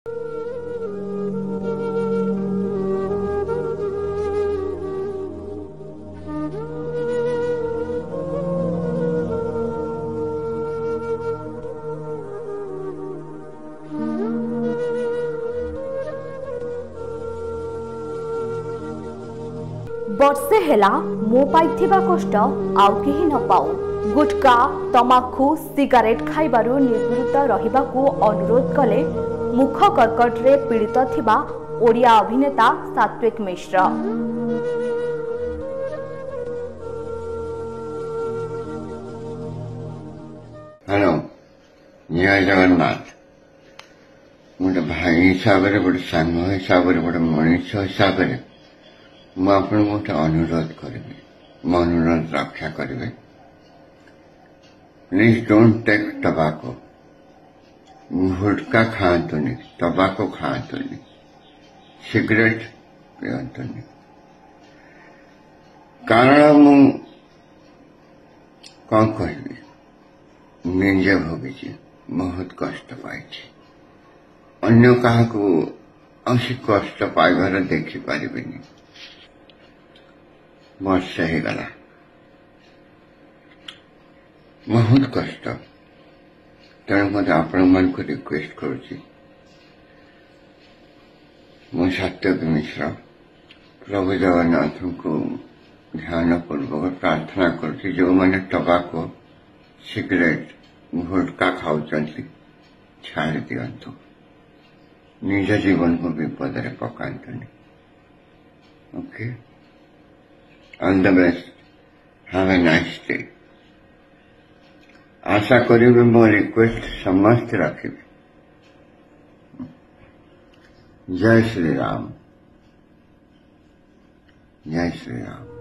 वर्षे हेला मो पाइथिबा कष्ट आउ केही न पाऊ। गुटका तमाखु सिगारेट खाइबारु निवृत्त रहिबाकू अनुरोध कले मुख कर्कट रे पीड़ित थिबा ओडिया अभिनेता सात्विक मिश्र। हेलो, जय जगन्नाथ। गोटे भाई हिसाब से गोटे सांग हिसाब से गोटे मनीष हिसाब से मुझे गोटे अनुरोध करी मो अनुरोध रक्षा करेंगे। Please don't take tobacco. Gutka खातुनि, टबाको खातुनि, सिगरेट पियंतुनि। कारण मु कौन कहबी निजे भोगी बहुत कष्ट पाई। अन्य क्या कष्ट पाइबार देखिपारे वर्ष हो गला बहुत कष्ट। तेणु मत आपण मान को रिक्वेस्ट करुच्ची मु सात्विक मिश्र प्रभु जगन्नाथ को ध्यान पूर्वक प्रार्थना करुच्ची जो मैंने टबाको सिगरेट गुटका खाऊँ छाड़ दिंतु निज जीवन को विपद में पकातुनि। Okay, all the best, have a nice day. आशा करी मो रिक्वेस्ट समस्त रखी। जय श्री राम, जय श्री राम।